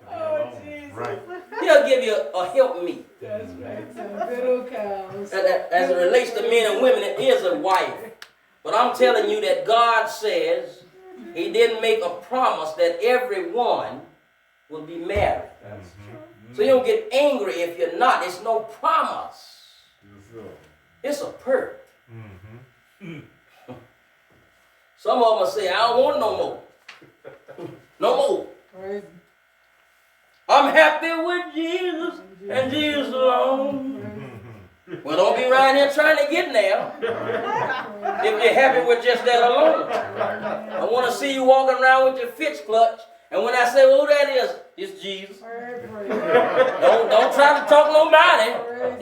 Oh, Jesus. Right. He'll give you a help me. That's right. Some good old cows. As it relates to men and women, it is a wife. But I'm telling you that God says he didn't make a promise that everyone will be married. So you don't get angry if you're not. It's no promise. It's a perk. Some of them say, I don't want no more. No more. Praise I'm happy with Jesus and Jesus alone. Well, don't be right here trying to get there. If you're happy with just that alone. I want to see you walking around with your fist clutch. And when I say, oh, that is, it's Jesus. Don't try to talk nobody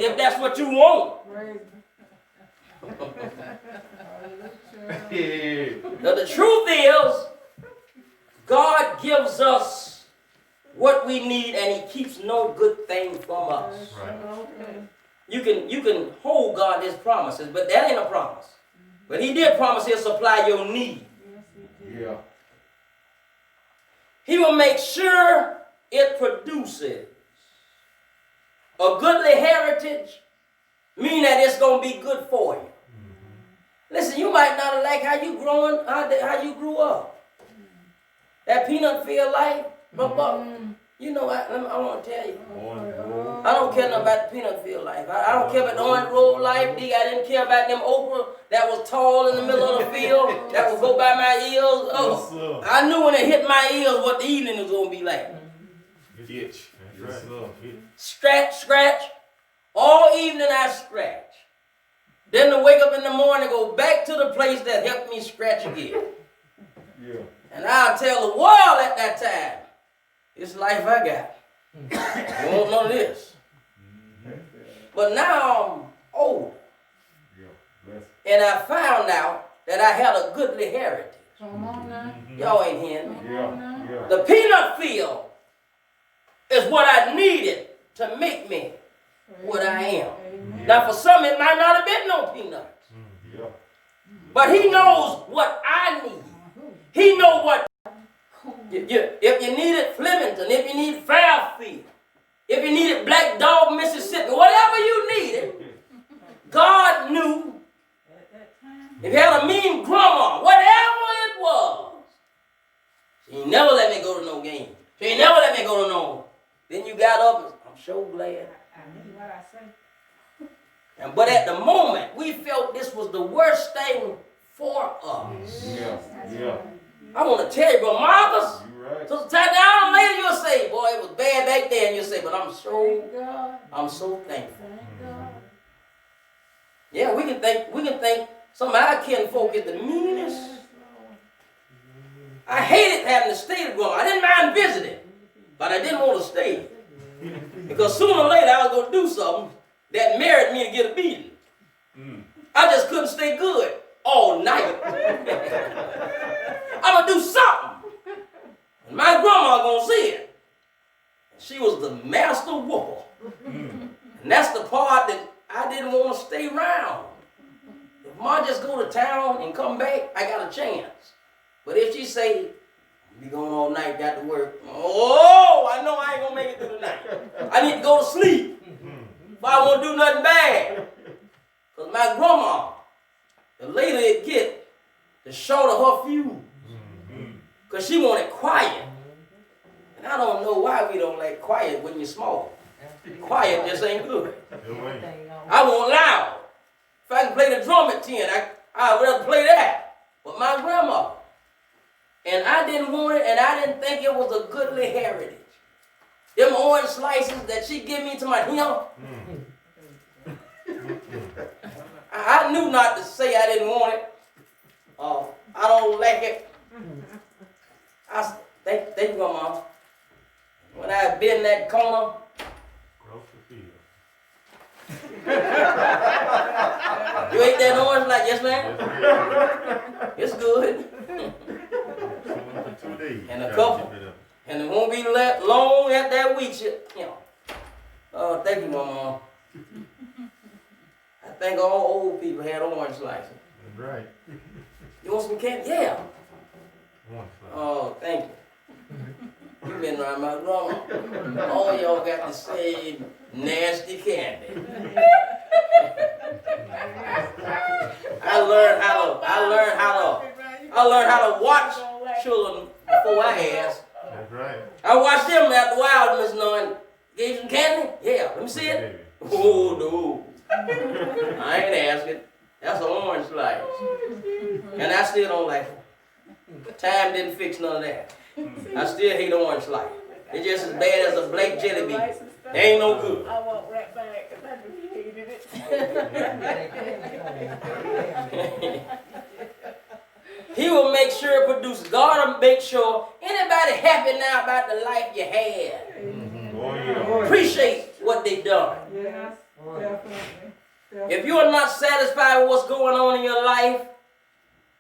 if that's what you want. Now, the truth is, God gives us what we need, and he keeps no good thing from us. Right. You can hold God his promises, but that ain't a promise. But he did promise he'll supply your need. Yeah. He will make sure it produces a goodly heritage, meaning that it's going to be good for you. Listen, you might not have liked how you grew up. That peanut field life, you know, I want to tell you. I don't care nothing about the peanut field life. I don't care about the orange road life. I didn't care about them okra that was tall in the middle of the field that would go by my ears. Oh, I knew when it hit my ears what the evening was going to be like. Itch. That's right. Scratch. All evening I scratch. Then to wake up in the morning, go back to the place that helped me scratch again. Yeah. And I'll tell the world at that time, this life I got. You won't know this. But now I'm old. And I found out that I had a goodly heritage. Come on now. Y'all ain't hearing me. Yeah. The peanut field is what I needed to make me what I am. Amen. Now for some it might not have been no peanuts. Yeah. But he knows what I need. He knows what if you needed Flemington, if you needed Fairfield, if you needed Black Dog, Mississippi, whatever you needed, God knew. If you had a mean grandma, whatever it was, she ain't never let me go to no game. She ain't never let me go to no. Then you got up and I'm so glad. I mean what I say. But at the moment, we felt this was the worst thing for us. Yeah. I want to tell you, Brother Marcus, You right. so down later you'll say, boy, it was bad back then. You'll say, but I'm so thankful. Thank God. Yeah, we can think some of our kinfolk is the meanest. I hated having to stay with grandma. I didn't mind visiting, but I didn't want to stay. Because sooner or later I was going to do something that merited me to get a beating. I just couldn't stay good all night. I'm going to do something. And my grandma going to see it. She was the master whooper. And that's the part that I didn't want to stay around. If Ma just go to town and come back, I got a chance. But if she say, be going all night, got to work. Oh, I know I ain't going to make it through the night. I need to go to sleep. If I won't do nothing bad. Because my grandma, the later it get, the shorter her fuse. Because she wanted quiet. And I don't know why we don't like quiet when you're small. Quiet just ain't good. I want loud. If I can play the drum at 10, I'd rather play that. But my grandma. And I didn't want it, and I didn't think it was a goodly heritage. Them orange slices that she give me to my hymn. I knew not to say I didn't want it. I don't like it. Thank you, Grandma. When I been in that corner, you ate that orange like, yes, ma'am? It's good. And a couple. And it won't be long after that week. Thank you, Mama. I think all old people had orange slices. Right. You want some candy? Yeah. Orange slice. Oh, thank you. You been around my grandma. All y'all got the same nasty candy. I learned how to watch children before I asked. That's right. I watched them after a while, Miss Nunn. Gave some candy? Yeah, let me see it. Oh, no. I ain't asking. That's an orange slice. And I still don't like it. Time didn't fix none of that. I still hate orange slice. It's just as bad as a Blake jelly bean. They ain't no good. I walked right back because I knew he hated it. He will make sure it produces. God will make sure anybody happy now about the life you had. Oh, yeah. Appreciate what they done. Yes, definitely. If you are not satisfied with what's going on in your life,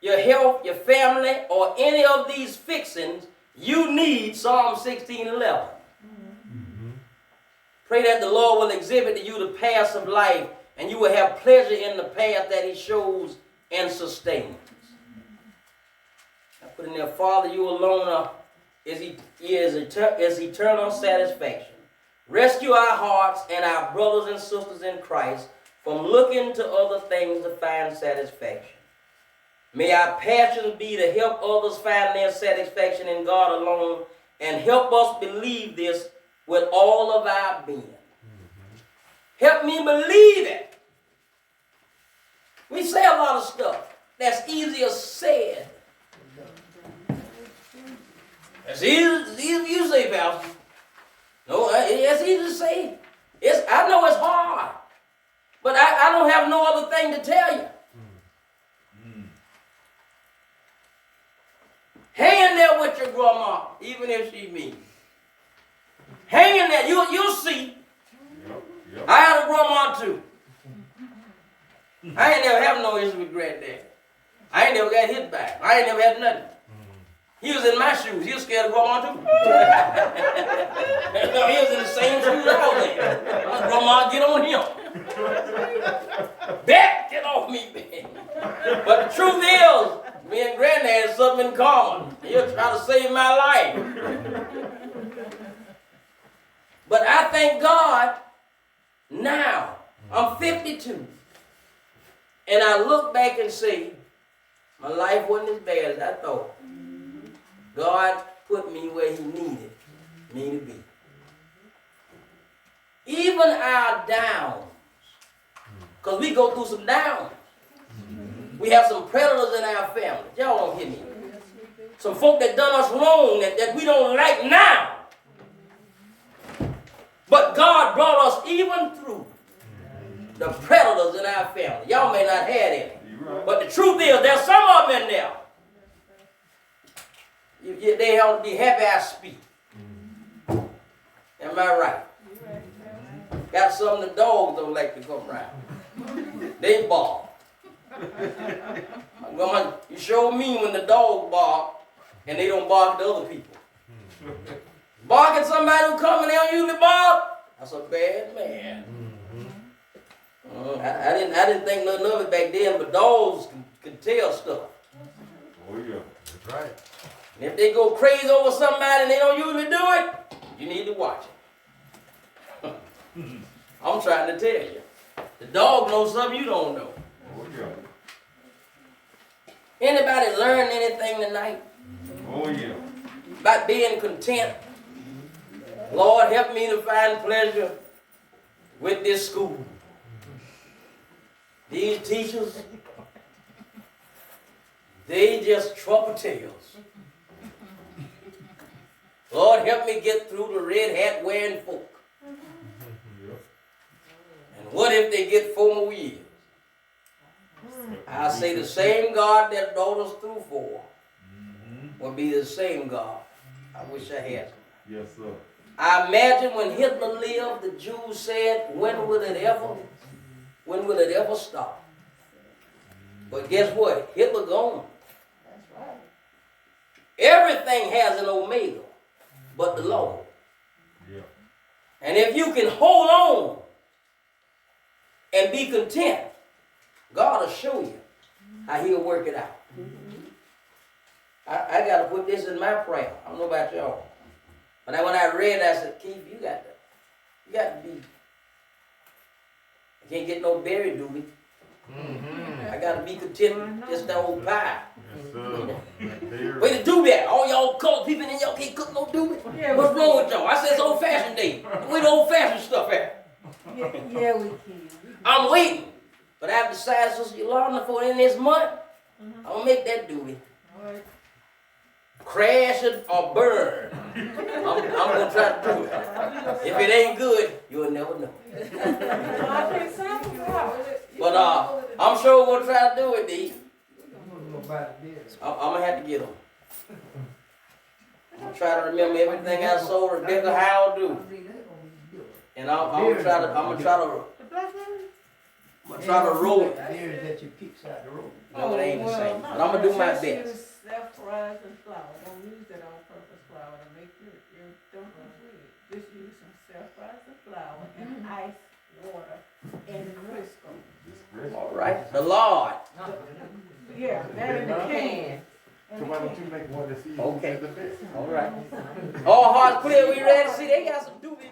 your health, your family, or any of these fixings, you need Psalm 16:11. Pray that the Lord will exhibit to you the paths of life, and you will have pleasure in the path that He shows and sustains. I put in there, Father, you alone is eternal satisfaction. Rescue our hearts and our brothers and sisters in Christ from looking to other things to find satisfaction. May our passion be to help others find their satisfaction in God alone, and help us believe this with all of our being. Help me believe it. We say a lot of stuff that's easier said. It's easy as you say, Pastor. No, it's easy to say. I know it's hard, but I don't have no other thing to tell you. Hang in there with your grandma, even if she mean. Hang in there. You'll see. Yep. I had a grandma too. I ain't never have no issue with granddad. I ain't never got hit back. I ain't never had nothing. He was in my shoes. He was scared of grandma too. No, he was in the same shoes I was in. Grandma, get on him. Back, get off me, man. But the truth is, me and granddad had something in common. He'll try to save my life. But I thank God now. I'm 52. And I look back and say, my life wasn't as bad as I thought. God put me where he needed me to be. Even our downs, because we go through some downs. We have some predators in our family. Y'all don't hear me. Some folk that done us wrong that we don't like now. But God brought us even through the predators in our family. Y'all may not have any. But the truth is, there's some of them in there. They ought to be happy I speak. Am I right? Got some of the dogs don't like to come around. They bark. You show me when the dog bark and they don't bark to other people. Bark at somebody who come and they don't usually bark, that's a bad man. I didn't think nothing of it back then, but dogs can tell stuff. Oh yeah, that's right. And if they go crazy over somebody and they don't usually do it, you need to watch it. I'm trying to tell you. The dog knows something you don't know. Oh yeah. Anybody learn anything tonight? Oh yeah. About being content? Lord, help me to find pleasure with this school. These teachers, they just trumpet tails. Lord, help me get through the red hat wearing folk. And what if they get 4 more years? I say the same God that brought us through 4 will be the same God. I wish I had. Yes, sir. I imagine when Hitler lived, the Jews said, when will it ever stop? But guess what? Hitler gone. That's right. Everything has an omega, but the Lord. Yeah. And if you can hold on and be content, God will show you how he'll work it out. I got to put this in my prayer. I don't know about y'all. But when I read it, I said, Keith, you got to be. I can't get no berry, do we? I got to be content just the old pie. Yes, sir. Way to do that. All y'all colored people in y'all can't cook no doobie. Yeah, What's wrong with y'all? I said it's old-fashioned day. Where the old-fashioned stuff at? Yeah, we can. I'm waiting. But I've decided, Sister Yolanda, for in this month, I'm going to make that doobie. Crash it or burn. I'm going to try to do it. If it ain't good, you'll never know. But I'm sure we're going to try to do it, D. I'm going to have to get them. I'm going to try to remember everything I saw Rebecca Howell do. And I'm going to try to roll it. That you picks out the road. No, it ain't the same. But I'm going to do my best. Self-rising flour. Don't use that all-purpose flour to make your dumplings with. Just use some self-rising flour and ice water and Crisco. All right. The Lord. Yeah, that in the can. So why don't you make one to see Okay. the best? All right. All hearts clear. We ready? See, they got some doobie.